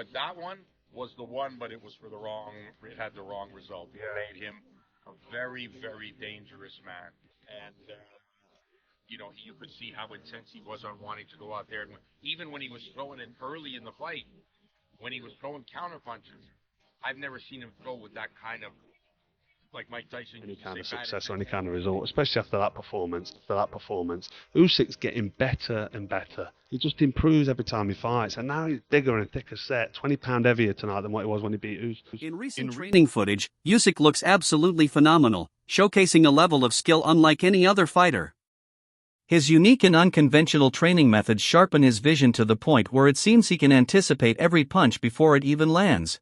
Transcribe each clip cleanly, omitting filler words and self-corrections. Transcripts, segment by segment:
But that one was the one, but it was for the wrong. It had the wrong result. It made him a very, very dangerous man, and you could see how intense he was on wanting to go out there. And even when he was throwing it early in the fight, when he was throwing counter punches, I've never seen him throw with that kind of, like Mike Tyson any used to kind say, of bad success or any intention. kind of result, especially after that performance. Usyk's getting better and better. He just improves every time he fights, and now he's bigger and thicker set, 20 pound heavier tonight than what he was when he beat Usyk. In recent training footage, Usyk looks absolutely phenomenal, showcasing a level of skill unlike any other fighter. His unique and unconventional training methods sharpen his vision to the point where it seems he can anticipate every punch before it even lands.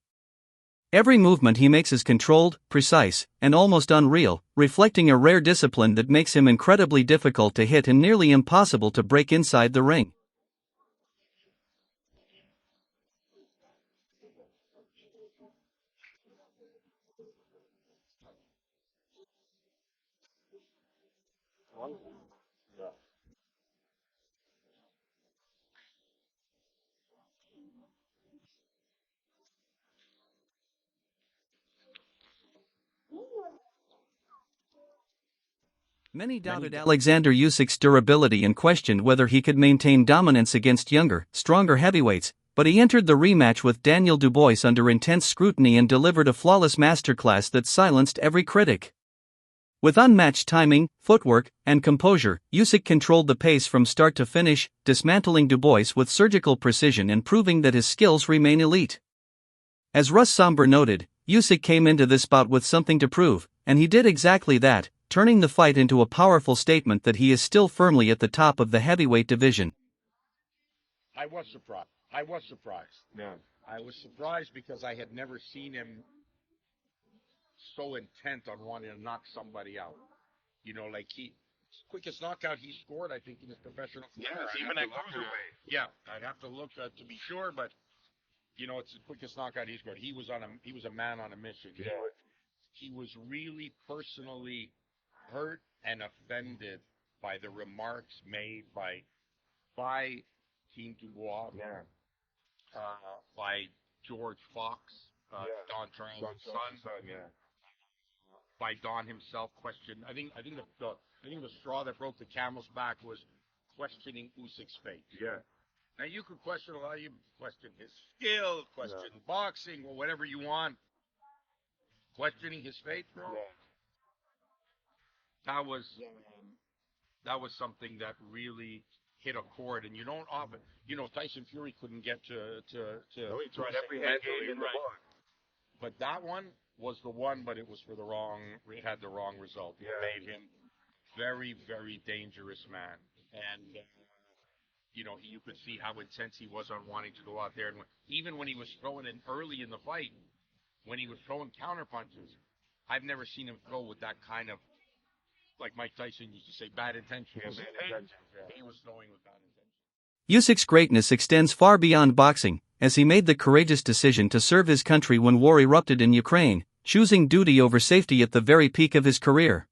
Every movement he makes is controlled, precise, and almost unreal, reflecting a rare discipline that makes him incredibly difficult to hit and nearly impossible to break inside the ring. Many doubted Oleksandr Usyk's durability and questioned whether he could maintain dominance against younger, stronger heavyweights, but he entered the rematch with Daniel Dubois under intense scrutiny and delivered a flawless masterclass that silenced every critic. With unmatched timing, footwork, and composure, Usyk controlled the pace from start to finish, dismantling Dubois with surgical precision and proving that his skills remain elite. As Russ Somber noted, Usyk came into this bout with something to prove, and he did exactly that, turning the fight into a powerful statement that he is still firmly at the top of the heavyweight division. I was surprised. I was surprised. Yeah. I was surprised because I had never seen him so intent on wanting to knock somebody out. Like quickest knockout he scored, I think, in his professional career. Yes, even at cruiserweight. Yeah, I'd have to look to be sure, but it's the quickest knockout he scored. He was a man on a mission. Yeah. He was really personally hurt and offended by the remarks made by Team Dubois, Yeah. by George Fox, Yeah. Don Charles' son, Yeah. by Don himself. Questioned. I think the straw that broke the camel's back was questioning Usyk's fate. Yeah. Now you could question a lot. You question his skill, question boxing, or whatever you want. Questioning his fate, bro. Yeah. That was that was something that really hit a chord, and you don't often, Tyson Fury couldn't get to. No, he tried every head game in the book. But that one was the one, but it was for the wrong. It had the wrong result. It made him very, very dangerous man, and you could see how intense he was on wanting to go out there, and even when he was throwing it early in the fight, when he was throwing counter punches, I've never seen him throw with that kind of, like Mike Tyson used to say, bad intentions. Yeah, bad intentions, yeah. He was throwing with bad intentions. Usyk's greatness extends far beyond boxing, as he made the courageous decision to serve his country when war erupted in Ukraine, choosing duty over safety at the very peak of his career.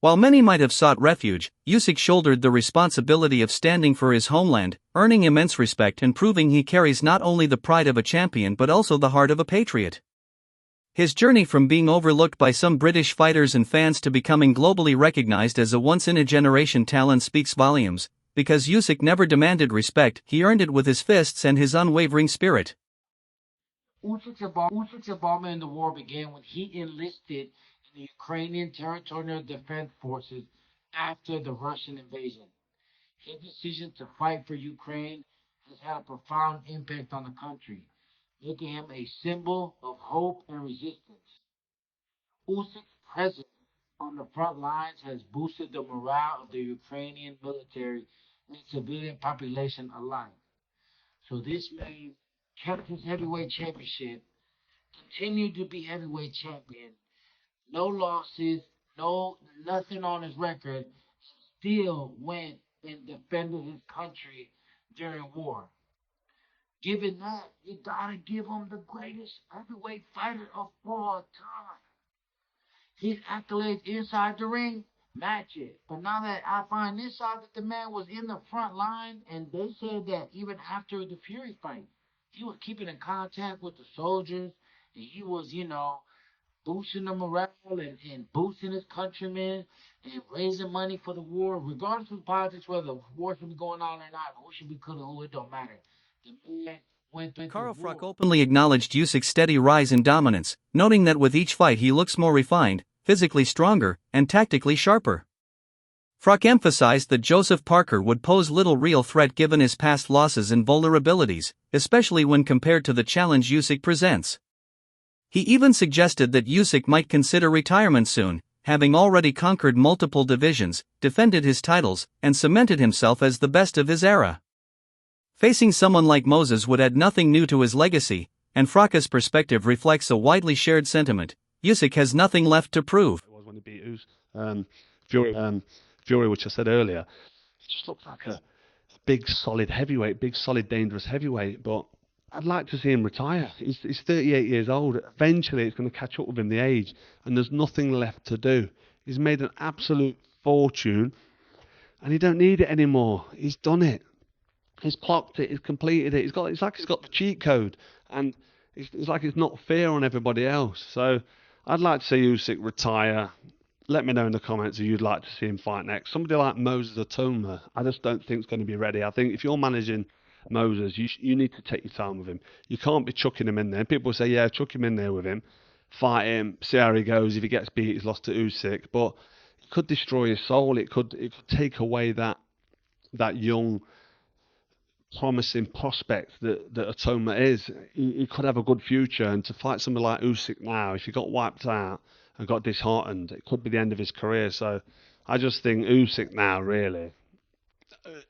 While many might have sought refuge, Usyk shouldered the responsibility of standing for his homeland, earning immense respect and proving he carries not only the pride of a champion but also the heart of a patriot. His journey from being overlooked by some British fighters and fans to becoming globally recognized as a once-in-a-generation talent speaks volumes. Because Usyk never demanded respect, he earned it with his fists and his unwavering spirit. Usyk's involvement in the war began when he enlisted in the Ukrainian Territorial Defense Forces after the Russian invasion. His decision to fight for Ukraine has had a profound impact on the country, making him a symbol of hope and resistance. Usyk's presence on the front lines has boosted the morale of the Ukrainian military and civilian population alike. So this man kept his heavyweight championship, continued to be heavyweight champion, no losses, nothing on his record, still went and defended his country during war. Given that, you gotta give him the greatest heavyweight fighter of all time. His accolades inside the ring match it. But now that I find this out that the man was in the front line, and they said that even after the Fury fight, he was keeping in contact with the soldiers, and he was, boosting the morale and boosting his countrymen and raising money for the war, regardless of politics, whether the war should be going on or not, who should be could or who, it don't matter. The man went through Karl war. Froch openly acknowledged Usyk's steady rise in dominance, noting that with each fight he looks more refined, physically stronger, and tactically sharper. Froch emphasized that Joseph Parker would pose little real threat given his past losses and vulnerabilities, especially when compared to the challenge Usyk presents. He even suggested that Usyk might consider retirement soon, having already conquered multiple divisions, defended his titles, and cemented himself as the best of his era. Facing someone like Moses would add nothing new to his legacy, and Froch's perspective reflects a widely shared sentiment. Usyk has nothing left to prove. It was when he beat Fury, which I said earlier. He just looks like a big, solid heavyweight, big, solid, dangerous heavyweight, but I'd like to see him retire. He's 38 years old. Eventually, it's going to catch up with him, the age, and there's nothing left to do. He's made an absolute fortune, and he don't need it anymore. He's done it. He's clocked it. He's completed it. It's like he's got the cheat code, and it's like it's not fair on everybody else. So I'd like to see Usyk retire. Let me know in the comments who you'd like to see him fight next. Somebody like Moses Atoma, I just don't think is going to be ready. I think if you're managing Moses, you need to take your time with him. You can't be chucking him in there. People say, yeah, chuck him in there with him, fight him, see how he goes. If he gets beat, he's lost to Usyk. But it could destroy his soul. It could take away that young, promising prospect that Atoma is. He could have a good future. And to fight somebody like Usyk now, if he got wiped out and got disheartened, it could be the end of his career. So I just think Usyk now, really,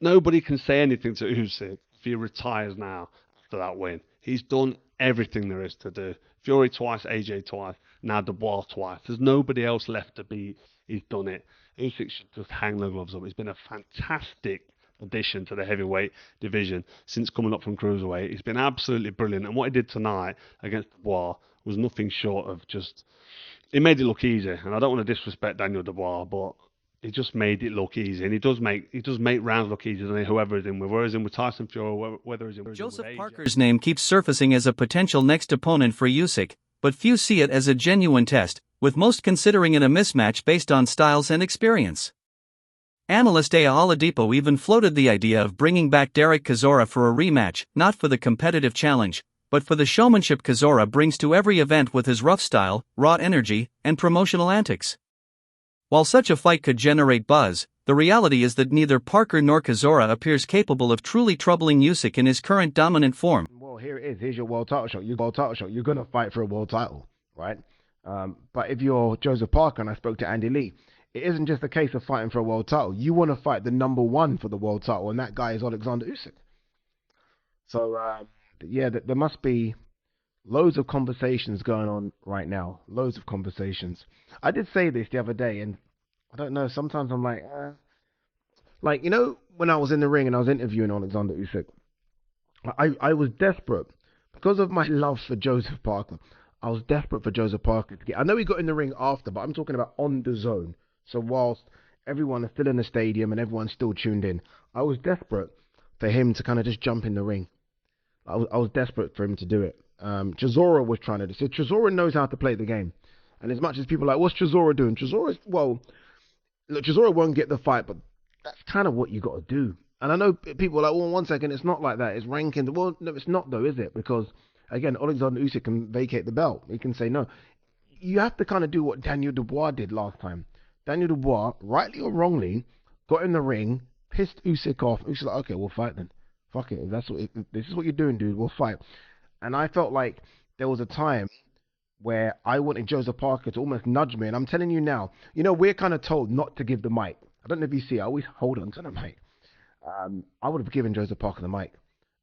nobody can say anything to Usyk if he retires now after that win. He's done everything there is to do. Fury twice, AJ twice, now Dubois twice. There's nobody else left to beat. He's done it. Usyk should just hang the gloves up. It's been a fantastic addition to the heavyweight division since coming up from cruiserweight. He's been absolutely brilliant. And what he did tonight against Dubois was nothing short of just... He made it look easy. And I don't want to disrespect Daniel Dubois, but he just made it look easy, and he does make rounds look easy, doesn't he? Whoever is in with, whether he's in with Tyson Fury, whether he's in with Joseph AJ. Parker's name keeps surfacing as a potential next opponent for Usyk, but few see it as a genuine test, with most considering it a mismatch based on styles and experience. Analyst Aya Oladipo even floated the idea of bringing back Derek Chisora for a rematch, not for the competitive challenge, but for the showmanship Chisora brings to every event with his rough style, raw energy, and promotional antics. While such a fight could generate buzz, the reality is that neither Parker nor Chisora appears capable of truly troubling Usyk in his current dominant form. Well, here it is. Here's your world title shot. You're going to fight for a world title, right? But if you're Joseph Parker, and I spoke to Andy Lee, it isn't just a case of fighting for a world title. You want to fight the number one for the world title, and that guy is Oleksandr Usyk. So, there must be loads of conversations going on right now. Loads of conversations. I did say this the other day, and I don't know, sometimes I'm like, when I was in the ring and I was interviewing Oleksandr Usyk, I was desperate. Because of my love for Joseph Parker, I was desperate for Joseph Parker to get... I know he got in the ring after, but I'm talking about on the zone. So whilst everyone is still in the stadium and everyone's still tuned in, I was desperate for him to kind of just jump in the ring. I was desperate for him to do it. Chisora was trying to do. So Chisora knows how to play the game. And as much as people are like, what's Chisora doing? Chisora won't get the fight, but that's kind of what you got to do. And I know people are like, well, 1 second, it's not like that. It's ranking. Well, no, it's not though, is it? Because, again, Oleksandr Usyk can vacate the belt. He can say no. You have to kind of do what Daniel Dubois did last time. Daniel Dubois, rightly or wrongly, got in the ring, pissed Usyk off. Usyk's like, okay, we'll if then. Fuck it. If this is what you're doing, dude, we'll fight. And I felt like there was a time where I wanted Joseph Parker to almost nudge me. And I'm telling you now, we're kind of told not to give the mic. I don't know if you see, I always hold on to the mic. I would have given Joseph Parker the mic.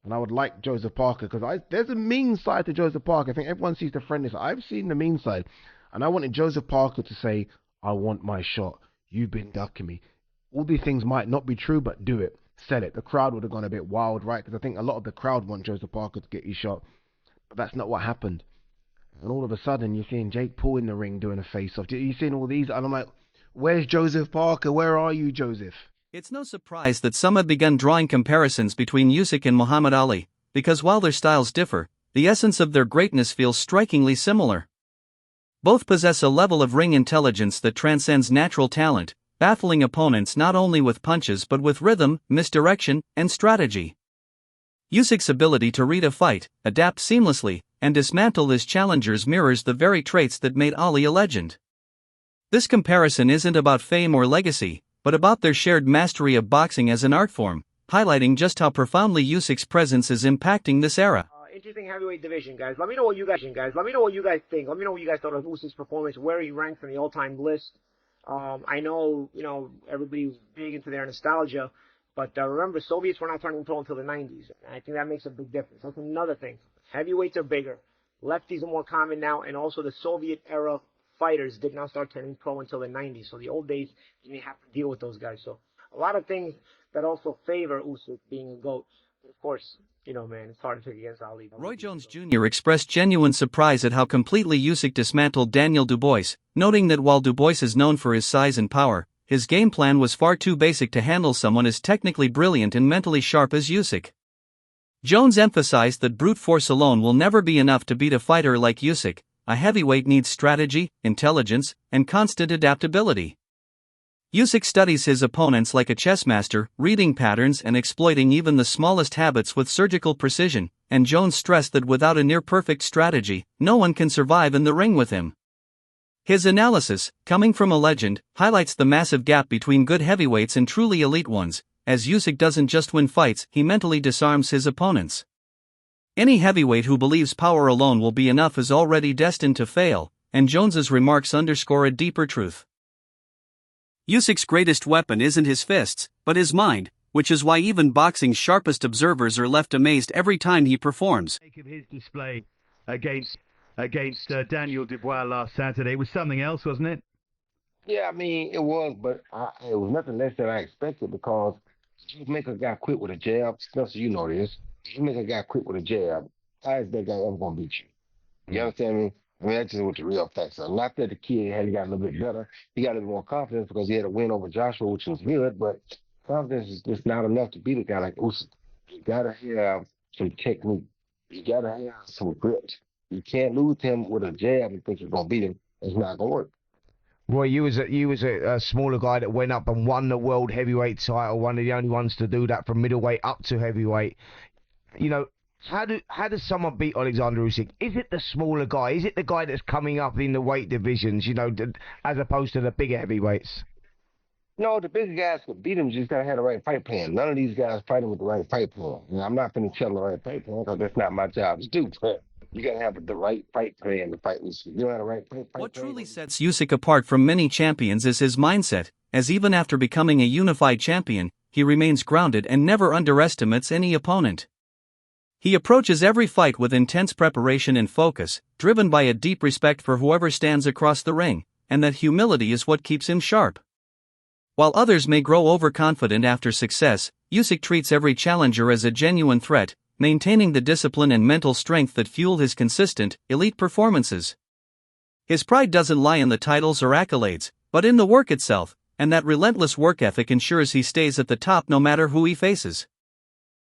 And I would like Joseph Parker, because there's a mean side to Joseph Parker. I think everyone sees the friendly side. I've seen the mean side. And I wanted Joseph Parker to say, I want my shot. You've been ducking me. All these things might not be true, but do it. Sell it. The crowd would have gone a bit wild, right? Because I think a lot of the crowd want Joseph Parker to get his shot. But that's not what happened. And all of a sudden, you're seeing Jake Paul in the ring doing a face-off. You're seeing all these, and I'm like, where's Joseph Parker? Where are you, Joseph? It's no surprise that some have begun drawing comparisons between Usyk and Muhammad Ali, because while their styles differ, the essence of their greatness feels strikingly similar. Both possess a level of ring intelligence that transcends natural talent, baffling opponents not only with punches but with rhythm, misdirection, and strategy. Usyk's ability to read a fight, adapt seamlessly, and dismantle his challengers mirrors the very traits that made Ali a legend. This comparison isn't about fame or legacy, but about their shared mastery of boxing as an art form, highlighting just how profoundly Usyk's presence is impacting this era. Interesting heavyweight division, guys. Let me know what you guys think. Let me know what you guys think. Let me know what you guys thought of Usyk's performance, where he ranks on the all-time list. I know, everybody was big into their nostalgia, but remember, Soviets were not turning pro until the 90s, and I think that makes a big difference. That's another thing. Heavyweights are bigger. Lefties are more common now, and also the Soviet-era fighters did not start turning pro until the 90s. So the old days, you didn't have to deal with those guys. So a lot of things that also favor Usyk being a GOAT. But of course, man, it's hard to pick against Ali. Roy Jones Jr. expressed genuine surprise at how completely Usyk dismantled Daniel Dubois, noting that while Dubois is known for his size and power, his game plan was far too basic to handle someone as technically brilliant and mentally sharp as Usyk. Jones emphasized that brute force alone will never be enough to beat a fighter like Usyk. A heavyweight needs strategy, intelligence, and constant adaptability. Usyk studies his opponents like a chess master, reading patterns and exploiting even the smallest habits with surgical precision, and Jones stressed that without a near-perfect strategy, no one can survive in the ring with him. His analysis, coming from a legend, highlights the massive gap between good heavyweights and truly elite ones, as Usyk doesn't just win fights, he mentally disarms his opponents. Any heavyweight who believes power alone will be enough is already destined to fail, and Jones's remarks underscore a deeper truth. Usyk's greatest weapon isn't his fists, but his mind, which is why even boxing's sharpest observers are left amazed every time he performs. His display against Daniel Dubois last Saturday was something else, wasn't it? Yeah, I mean, it was, but it was nothing less than I expected because you make a guy quit with a jab. Spencer, you know this. You make a guy quit with a jab, how is that guy ever going to beat you? You understand me? I mean, that's just what the real facts are. Not that the kid had got a little bit better. He got a little more confidence because he had a win over Joshua, which was good, but confidence is just not enough to beat a guy like Usyk. You got to have some technique. You got to have some grit. You can't lose him with a jab and think you're going to beat him. It's not going to work. Roy, you was a smaller guy that went up and won the world heavyweight title, one of the only ones to do that from middleweight up to heavyweight. How does someone beat Oleksandr Usyk? Is it the smaller guy? Is it the guy that's coming up in the weight divisions, as opposed to the bigger heavyweights? No, the bigger guys could beat him, just got to have the right fight plan. None of these guys fighting with the right fight plan. I'm not going to tell them the right fight plan because that's not my job to do. You got to have the right fight plan to fight Usyk. You don't have the right fight plan. What truly sets Usyk apart from many champions is his mindset, as even after becoming a unified champion, he remains grounded and never underestimates any opponent. He approaches every fight with intense preparation and focus, driven by a deep respect for whoever stands across the ring, and that humility is what keeps him sharp. While others may grow overconfident after success, Usyk treats every challenger as a genuine threat, maintaining the discipline and mental strength that fuel his consistent, elite performances. His pride doesn't lie in the titles or accolades, but in the work itself, and that relentless work ethic ensures he stays at the top no matter who he faces.